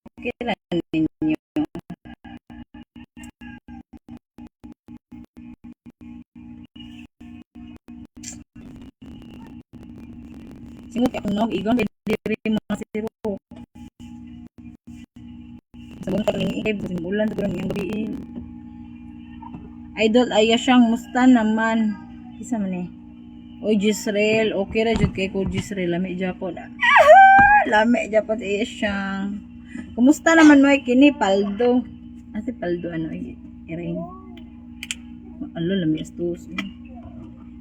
Okay lang ninyo. Singot ako nog igon kay diri mga siro. Sabon ka ning ikay simulan siguro niyang gabi. Idol aya siyang musta naman. Isa man eh. Oy Jisrael, okay ra jud kay ko Jisrael lami Japon. Lami Japon iya siyang. Kumusta naman mo kini Paldo? Ate Paldo ano iring. Alo lami astos.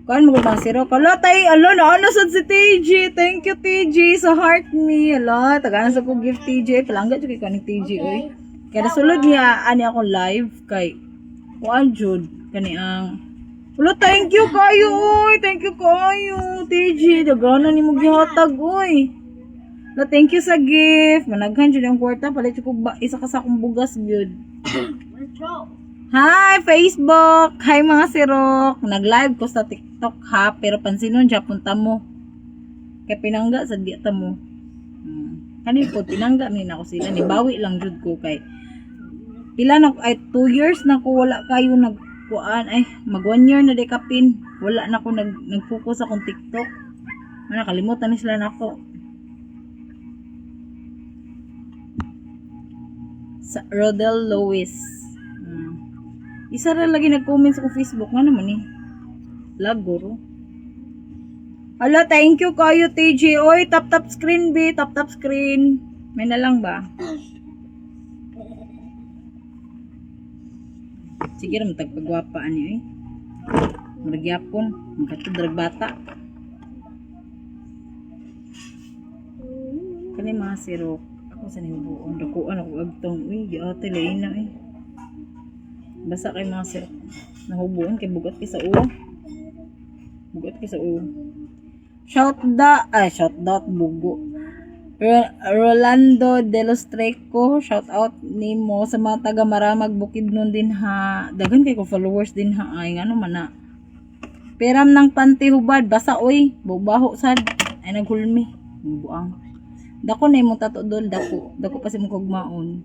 Kuan mo ba siro? Kala tay alo na ano sad si TG. Thank you TG sa heart me. Alo tagana sa ko gift TG. Palangga jud kay kaning TG oy. Kaya sulod niya ani ako live kay kuan jud kani ang wala, thank you kayo, oy. Thank you kayo. TG, dagana ni mo gihatag, oy. Na thank you sa gift. Managhan jud ang kwarta, palit ko ba isa ka sa akong bugas gyud. Hi Facebook. Hi mga sirok. Nag-live ko sa TikTok ha, pero pansinon dya punta mo. Kay pinangga sa diya ta mo. Kani po pinangga ni nako sila ni bawi lang jud ko kay pila na ay 2 years na ko wala kayo nagkuan ay mag 1 year na dekapin wala na ko nag-focus akong TikTok. Nakalimutan ni sila nako. Sa Rodel Lois. Isa ra lagi nag-comment sa Facebook nga naman eh. Laguro. Hala, thank you kayo TJ. Oy, tap screen B, tap screen. May na lang ba? Sige ra matagpagwapaan niyo eh. Maragyapon, magkatudrag bata. Kani mga sirok. Ako sa nibuon, dakuan ako agtong. Uy, ate lain na eh. Basa kay mga sirok. Nahubuon kay bugat ki sa ulo. Bugat ki sa ulo. Shout out bugo. Rolando De Los Treco, shout out nimo sa mga taga Maramag Bukidnon din ha. Daghan kay ko followers din ha. Ay ngano man na. Peram ng panty hubad basa oy, bubaho sad. Ay naghulmi. Buang. Dako na imong tato dol dako. Dako pa si mong kugmaon.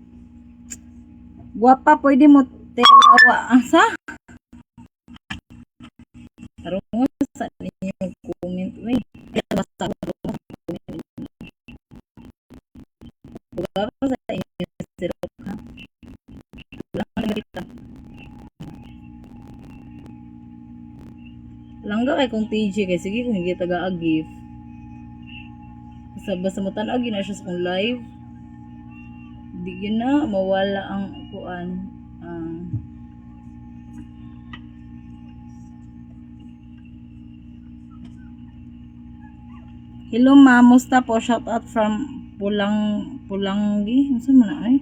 Guwapa pwede mo telawa asa? Tarungon sa ninyo comment oy. Basta Bago sa inyo sirok ha. Langga kay kung TJ kay sige kung hindi taga-gift. Basta mo tan-og na siya sa kong live. Di yun na mawala ang kuan. Hello ma, musta po? Shout out from Pulanggi. Ano man na ay?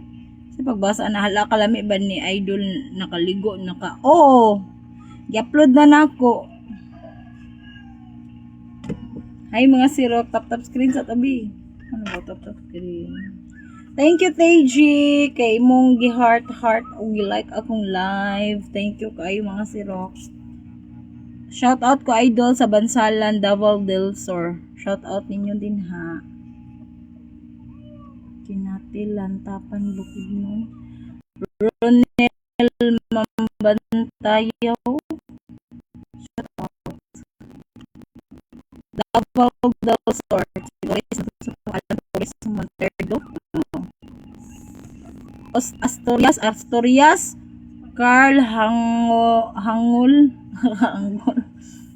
Sa pagbasa na hala kalami ba ni Idol nakaligo naka. Oh. I-upload na nako. Hi mga sirok, tap screen sa tabi. Ano ba tap screen? Thank you TG kay mong gi-heart o gi-like akong live. Thank you kayo mga sirok. Shout out ko Idol sa Bansalan, Davao del Sur. Shout out ninyo din ha. Kinatilan Tapan Bukidnon. Ronel Mambantayaw. Shout out. Davao del Sur. Asturias. Carl Hangul.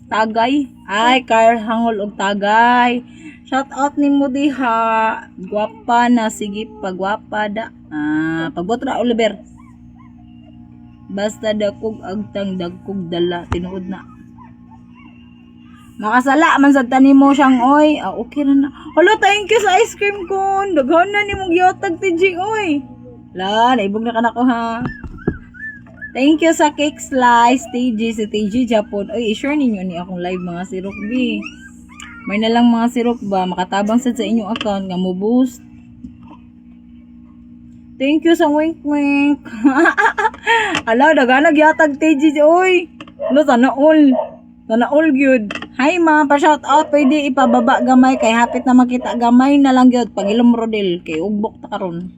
Tagay. Ay, Carl Hangul og Tagay. Shout out ni mo diha. Gwapa na. Sige, pagwapa da. Pagbotra Oliver. Basta dakog agtang dagkog dala. Tinuod na. Makasala man sa tanim mo siyang oy. Okay na na. Hello, thank you sa ice cream ko. Daghan na ni mong giyotag TG oy. Naibog na ka na ko ha. Thank you sa cake slice TG si TG Japon. Oy, i-share ninyo ni akong live mga sirok B. May na lang mga sirok ba makatabang sa inyong account nga mo boost. Thank you sa wink. Ala, daganag yatag TG oy. Ano sana all good. Hi ma, pa shout out pwede ipababa gamay kay hapit na makita gamay na lang gyud pag ilom rodel kay ugbok ta karon.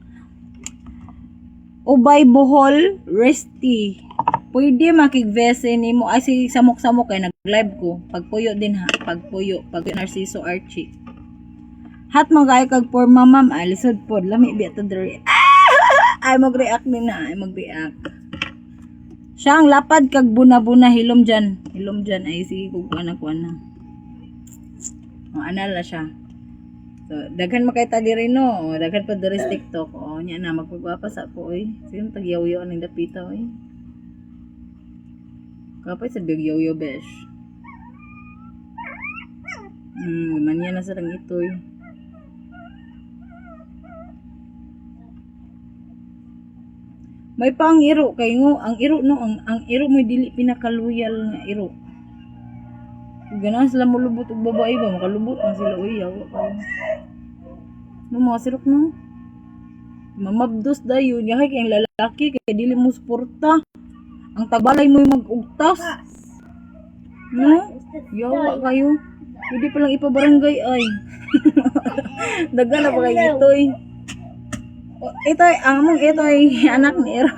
Ubay Bohol Resty. Pwede makig-vese nimo ay si samok-samok kay nag-live ko. Pagpuyo din ha, pagpuyo Narciso Archie. Hat magay kag porma ma'am, ay lisod pod lami biya to diri. Ay mag-react din na, ay mag-react. Siya ang lapad kag buna-buna hilom dyan ay sige kung anak ko na. O anal na siya. So, daghan makita diri no, o, daghan pa diri sa TikTok. O nya na magpagwapa sa ko oy. Sige tagyaw-yaw ning dapita oy. Kapay sa bigyaw-yaw besh. Manya na sa lang itoy. May pang iro kay ngo, ang iro no, ang iro mo dili pinakaluyal nga iro. Ganahan sila mulubot og babae ba, makalubot man sila uy, yawa kayo. No mga sirok no. Mamabdos dayon, yahay kay ang lalaki kay dili mo suporta. Ang tabalay mo mag-ugtas. No? Yawa kayo. Hindi pa lang ipabarangay ay. Dagan na pa kayo itoy. Ito'y, among ito'y anak ni Ero.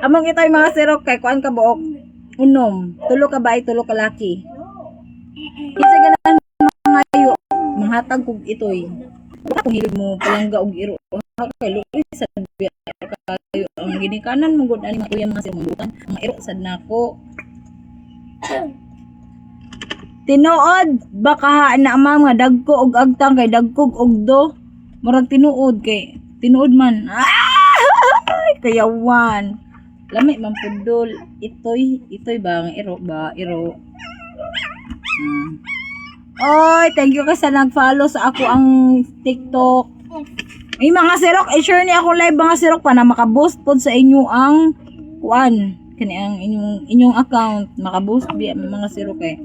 Among ito'y mga sirok kay kuan ka buok. Unom, tulo ka bahay, tulo ka laki. Isa ganan mga ayo, manghatag kog ito'y. Kung hilig mo palangga og iro, kay luoy sa biya kayo ang ginikanan mo gud ani mga kuya mga simutan, mga iro sad nako. Tinuod baka na ma'am nga dagko og agtang kay dagkog og do. Murag tinuod kay tinuod man. Kayawan. Lami man pudol. Itoy ba ang iro ba? Iro. Oy, thank you ka sa nag-follow sa ako ang TikTok. Ay mga sirok, i-share niya akong live mga sirok pa na makaboost pod sa inyo ang kuan. Kani ang inyong account makaboost biya mga sirok eh.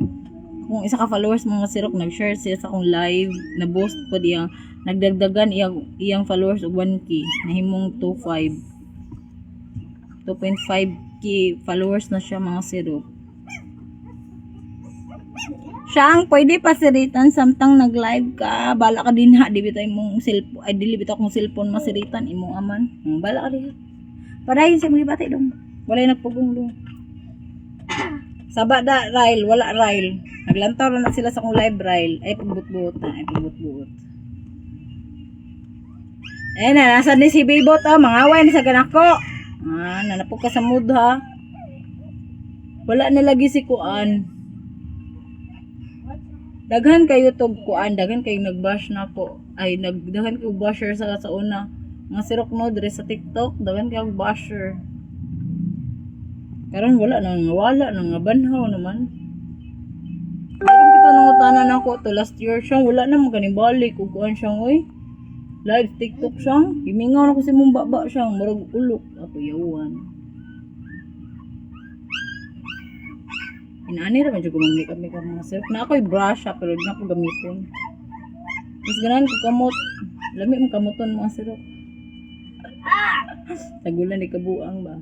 Kung isa ka followers mga sirok nag-share siya sa akong live na boost po diyang nagdagdagan iyang followers og 1k nahimong 2.5k followers na siya mga sirok. Siya ang pwede pasiritan samtang nag-live ka. Bala ka din ha, di bitaw imong cellphone, ay dili bitaw kong cellphone masiritan imong aman. Bala ka din. Padayon sa mga bati dong. Walay nagpugong dong. Saba da rail, wala rail. Naglantaw na sila sa kong live rail. Ay pagbut-but na, ay pagbut-but. Eh na, nasa ni si Bibot oh, mangaway ni sa ganak ko. Nanapog ka sa mood ha. Wala na lagi si Kuan. Daghan kayo tog Kuan, daghan kayo nag-bash na ko. Ay daghan kayo basher sa una. Mga sirok no dire sa TikTok, daghan kayo basher. Karon wala nang banhaw naman. Karon kita nangutanan ako to last year siya, wala na maganibalik ug kuan siya oy. Live TikTok siya, himingaw na ko si mong baba siya, murag ulok ako yawan. Inaani ra man jud ko mag-makeup mga sirok. Na ako'y brush pero di na ko gamiton. Mas ganan ko kamot. Lami mo kamoton mga sirok. Tagulan ni kabuang ba.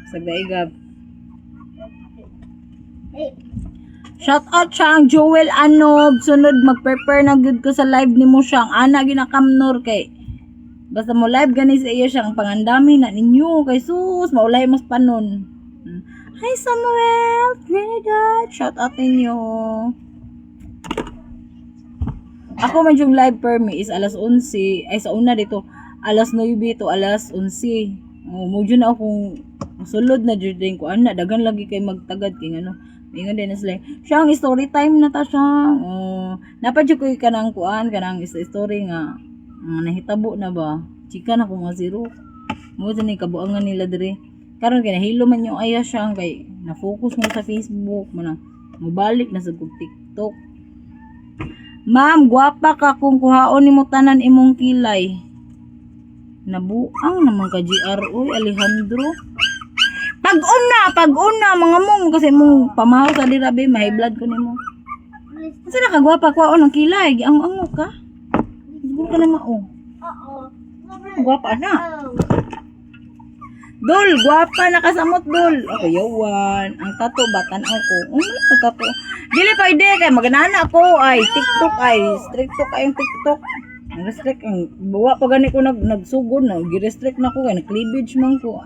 Sagdaigab. Shout out siya ang Joel Anob. Sunod mag-prepare na good ko sa live ni mo siyang ana ginakamnor kay basta mo live gani sa iya siyang pangandami na ninyo kay sus maulay mas panon. Hi Samuel, Trinidad. Shout out ninyo. Ako man yung live per me is alas 11. Ay sa una dito alas 9 to alas 11. Mo jud na akong sulod na jud din ko ana dagan lagi kay magtagad kay ano. Ingon din sila. Siya ang story time na ta siya. Napadyo ko kanang kuan kanang story nga nahitabo na ba. Chika na ko mga zero. Mo sa ni kabuangan nila dire. Karon kay nahilo man yung aya siya kay na-focus mo sa Facebook mo na mobalik na sa TikTok. Ma'am, gwapa ka kung kuhaon nimo tanan imong kilay. Nabuang naman ka GR oy Alejandro. Pag-una mga mong kasi mong pamahaw sa dirabe may blood ko nimo. Kasi nakagwapa kuhaon ang kilay, ang ango ka. Siguro ka na mao. Oo. Gwapa na. Dol, guwapa nakasamot dol. Ako yawan. Ang tato batan ako. Ang tato. Dili pa ide kay maganana ko ay TikTok ay strict to kay TikTok. Ang restrict ang buwa pa gani ko nagsugod na gi-restrict na ko kay cleavage man ko.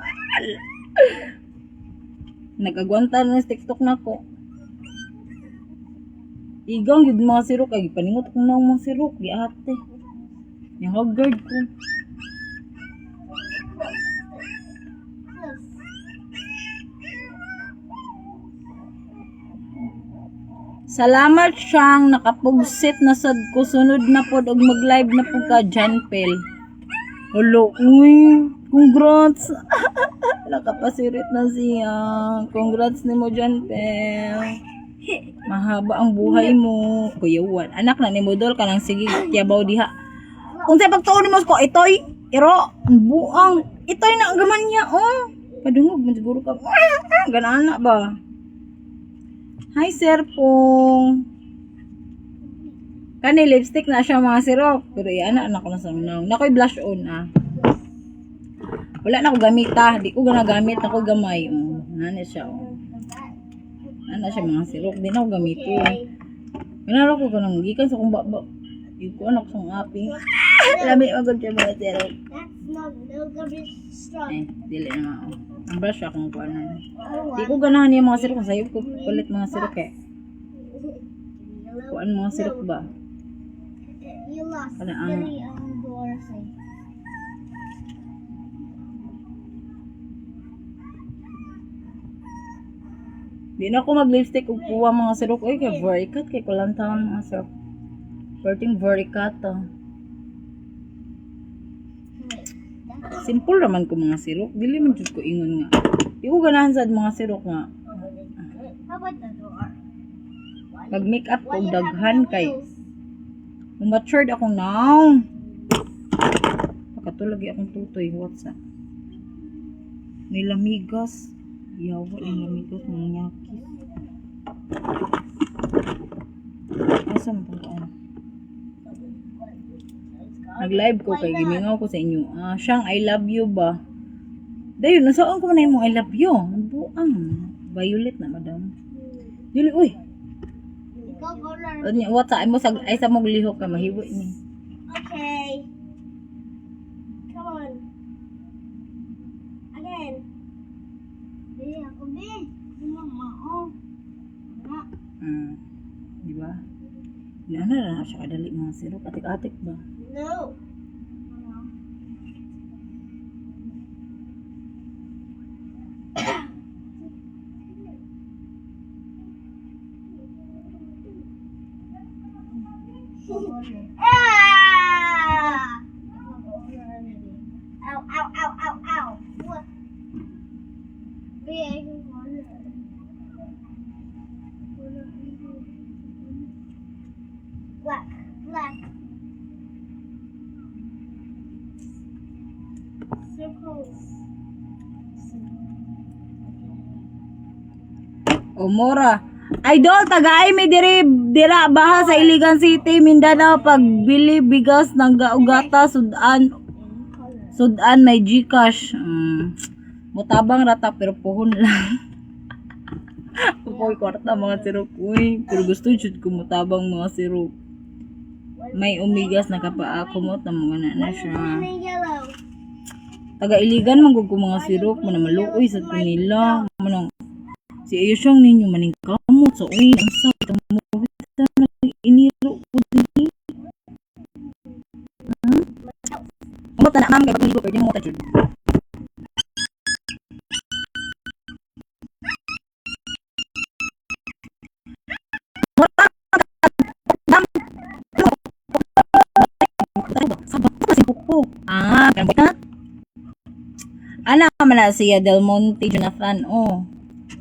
Nagagwanta na sa TikTok na ko. Igang yun mga sirok ay paningot ko na mga sirok gi ate. Yung haggard ko. Salamat siyang nakapugsit na sad ko sunod na pod og mag-live na po ka Janpel. Hello, uy, congrats. Nakapasirit na siya. Congrats nimo Janpel. Mahaba ang buhay mo. Kuyawan. Anak na ni Modol ka nang sige tiyabaw diha. Unsay pagtuon nimo ko itoy? Iro, ang buang. Itoy na ang gaman niya, oh. Padungog man siguro ka. Ganana ba? Hi, Sir Pong. Kani lipstick na siya mga sirok. Pero yan, anak ko na sa manaw. Nakoy blush on, ah. Wala na ako gamit, ah. Di ko ganagamit. Ako gamay. Nana siya, oh. Nana siya mga sirok. Di na ako gamito. Ganara ko ganang gikan sa kong baba. Di ko anak sa aping. Lami magod siya mga sirok. Dili na ako. Ang brush akong kuanan. Di ko ganahan yung mga sirok. Sa'yo ko kulit mga sirok eh. Kuan mga sirok ba? Kada ang di na ako mag-lipstick ug kuha mga sirok. Ay, kay very cut. Kay kulantawan mga sirok. Perting very cut Simple naman ko mga sirok. Dili man jud ko ingon nga. Di ko ganahan sad mga sirok nga. Mag-make up ko daghan kay matured ako now. Pakatulagi akong tutoy. What's up? Nilamigas. Yawa, nilamigas ng nyakis. Asa mo itong kaan? Nag-live ko kay gimingaw ko sa inyo. Siyang I love you ba? Dayon, nasaan ko na yung I love you. Ang buang. Violet na, madam. Dili, uy. What sa mo ay sa mong lihok ka mahibo ni. Okay. Come on. Again. Dili ako be. Mama, oh. Di ba? Inaana na siya kadali mga sirok. Atik-atik ba? No. Ah! Ow, ow, ow, ow, ow. What? Big. Black, black. Circles. Mora. Idol, tagaay may dira baha sa Iligan City, Mindanao, pagbili bigas ng gaugata, sudan may Gcash. Mutabang rata pero puhon lang. Pupoy kwarta mga sirok. Uy, pero gusto jud ko mutabang mga sirok. May umigas na kapaakumot na mga na siya. Yellow. Taga Iligan manggug ko mga sirok, manamaluoy sa kanila. Manang si Ayosyang ninyo maning kamot sa uy ang sa mo iniro ko din. Mo ta na ma'am kay pagli ko pwede mo ta jud. Ana man na siya Del Monte Jonathan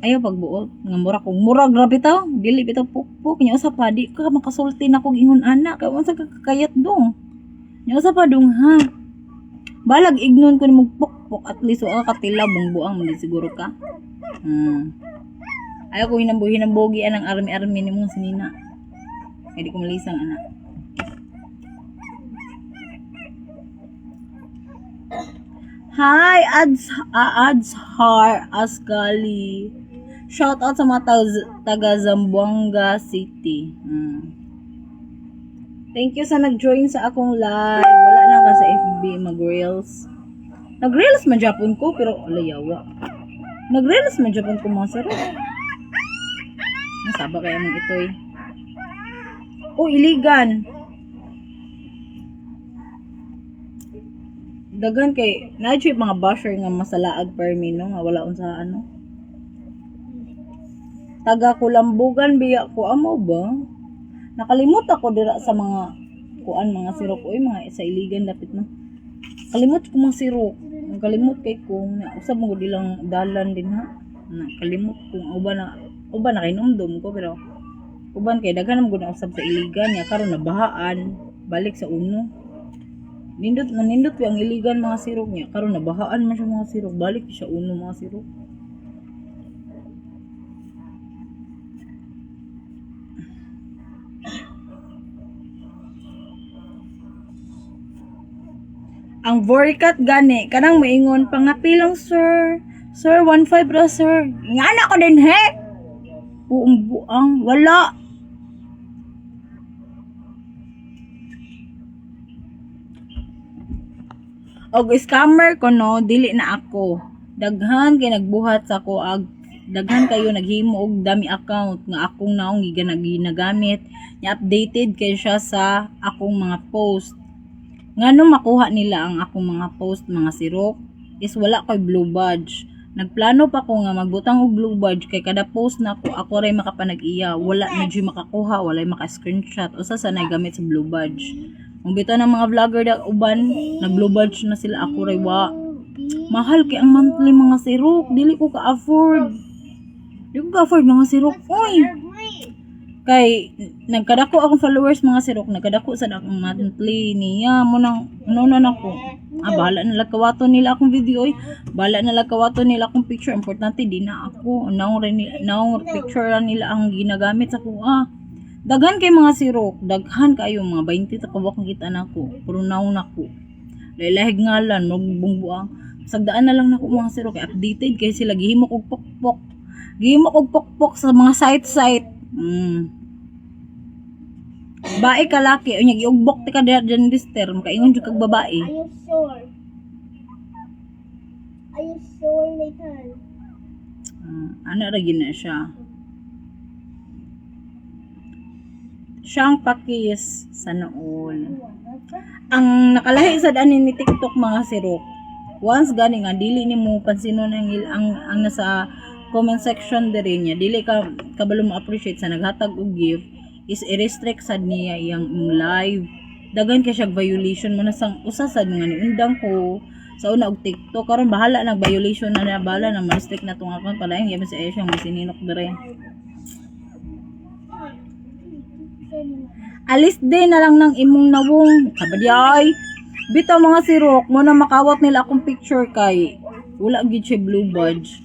ayaw pagbuot nga mura grabe taw dili bitaw pukpok nya usa pa di ka makasulti na kog ingon ana kay unsa ka kakayat dong nya usa pa dong ha balag ignon ko nimo pukpok at least ka katila buang man siguro ka ayaw ko hinambogi anang army nimo sinina kay di ko malisang ana. Hi, Adshar Asgali. Shout out sa mga taga Zamboanga City. Thank you sa nag-join sa akong live. Wala na ka sa FB mag-reels. Nag-reels man Japon ko, pero alayawa. Nag-reels man Japon ko mga sir. Nasaba kaya mong ito eh. Oh, iligan. Dagan kay na-cheap mga basher nga masalaag per mino nga wala unsa ano. Taga Kulambugan biya ko amo ba? Nakalimot ako dira sa mga kuan mga sirok oy mga sa iligan dapit no. Kalimot ko mga sirok. Kalimot kay ko usab mo gud ilang dalan din ha. Nakalimot ko uban na kay numdum ko pero uban kay daghan mo gud na usab sa iligan ya karon nabahaan balik sa uno. Nindot yung iligan mga sirok niya karon nabahaan man siya mga sirok balik siya uno mga sirok. Ang Voricat gani, kanang maingon, pangapilong sir. Sir, 1.5 ra sir. Ngana ko din he. Buang, wala. Og scammer ko no, dili na ako. Daghan kay nagbuhat sa ko daghan kayo naghimo og dami account nga akong naong ginagamit. Ni-updated kay siya sa akong mga post. Ngano makuha nila ang akong mga post mga sirok is wala koy blue badge. Nagplano pa ko nga magbutang og blue badge kay kada post na ako ray makapanag-iya. Wala na jud makakuha, wala maka-screenshot usa sa nagamit sa blue badge. Ang bitaw ng mga vlogger da uban nag-blue badge na sila ako ray wa. Mahal kay ang monthly mga sirok, dili ko ka-afford. Dili ko ka-afford mga sirok. Oy. Kay nagkadako akong followers mga sirok, nagkadako sa akong monthly niya mo nang na nako. Bahala na lagkawato nila akong video oy. Bahala na lagkawato nila akong picture, importante di na ako. Naong picture ra nila ang ginagamit sa ko. Daghan kay mga sirok, daghan kayo mga 20 ta kawak kita nako. Pero naong nako. Lailahig ngalan magbungbuang. Sagdaan na lang nako mga sirok, kay updated kay sila gihimo og pokpok. Gihimo og pokpok sa mga site. Bae ka laki, unya giugbok ti ka diyan lister, makaingon jud kag babae. Are you sure later? Ano ra gina siya? Siyang pakis sa noon. Ang nakalahi sa daan ni TikTok mga sirok. Once gani nga dili nimo pansinon ang nasa comment section diri niya, dili ka kabalo mo appreciate sa naghatag og gift is i-restrict sad niya iyang live. Dagan kay siya violation mo na sang usa sad nga niundang ko sa una og TikTok karon bahala nag violation na bahala na ma-restrict na tong account palayan gyud sa siyang masininok dire. Alis din na lang ng imong nawong kabadyay. Bitaw mga sirok mo na makawat nila akong picture kay wala gid siya blue badge.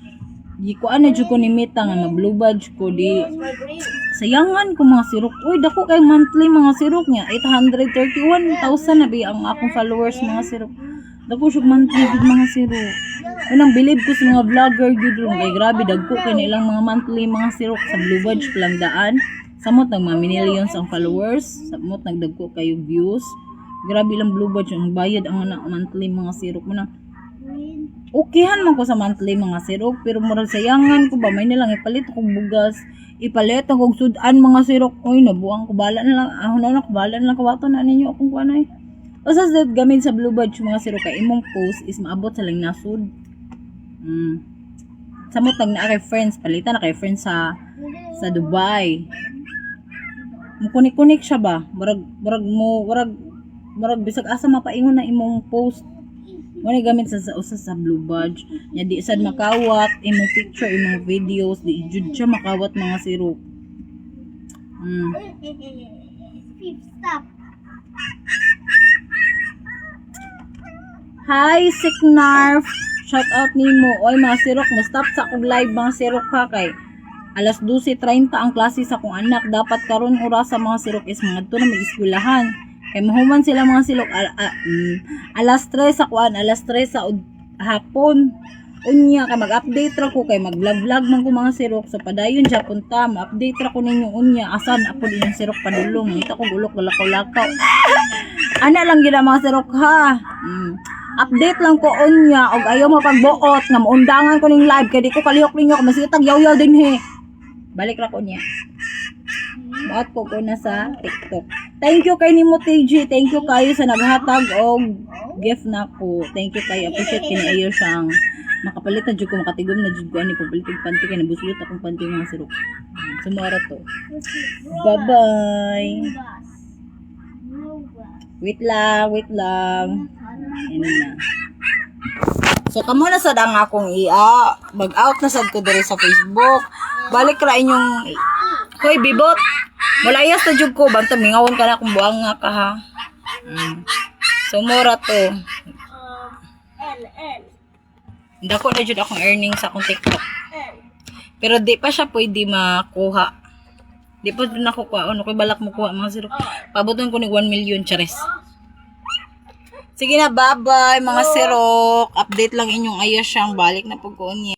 Di ko ana jud ko nimita nga na blue badge ko di. Sayangan ko mga sirok. Uy, dako kay monthly mga sirok niya. 831,000 na bi ang akong followers mga sirok. Dako siya monthly gid mga sirok. Unang believe ko sa mga vlogger gid ron kay grabe dagko kay nilang mga monthly mga sirok sa blue badge lang daan. Samot nag mga millions ang followers, samot nagdagko kayo views. Grabe lang blue badge ang bayad ang monthly mga sirok mo na. Okeyhan man ko sa monthly mga sirok pero murag sayangan ko ba may nilang ipalit akong bugas, ipalit akong sudan mga sirok. Oy nabuang ko bala na lang na ko bala na lang kawato na ninyo akong kuanay. Usa sa gamit sa blue badge mga sirok kay imong post is maabot sa lang nasud. Samot na kay friends palitan na kay friends sa Dubai. Mukunik-kunik siya ba? Murag bisag asa mapaingon na imong post. Muna gamit sa usa sa blue badge. Nya di sad makawat imong picture, imong videos, di jud siya makawat mga sirok. Stop. Hi, Sicknarf. Shout out nimo. Oy mga sirok, mo stop sa akong live mga sirok ha kay alas 12:30 ang klase sa akong anak. Dapat karon oras sa mga sirok is mga to na mag-eskwelahan. Kay mahuman sila mga silok alas 3 sa kuan, alas 3 sa hapon. Unya kay mag-update ra ko kay mag-vlog man ko mga sirok. So padayon siya punta, ma-update ra ko ninyo unya asan apo inyong sirok padulong. Ita ko gulok lakaw-lakaw. Ana lang gid ang mga sirok ha. Update lang ko unya og ayaw mo pagbuot nga maundangan ko ning live kay di ko kalihok ninyo kay masitag yaw-yaw din he. Balik ra ko niya. Baot ko na sa TikTok. Thank you kay Nimo TG. Thank you kayo sa naghatag og gift na ko. Thank you kayo. Appreciate kinayo siyang makapalit na jud ko makatigom na jud ko ani papalit og panty kay nabuslot akong panty mga sirok. Sumara to. Bye-bye. Wait lang. Yan na. So kamo na sad ang akong mag-out na sad ko diri sa Facebook. Balik ra inyong hoy bibot. Mulayas na jud ko bantang mingawon ka na kung buang nga ka ha. Sumura to. Dako na jud akong earnings sa akong TikTok. Pero di pa siya pwede makuha. Di pa jud nakukuha. Ano ko'y balak mo kuha mga sirok. Pabuton ko ni 1 million chares. Sige na, bye-bye mga sirok. Update lang inyong ayos siyang balik na pagkuon niya.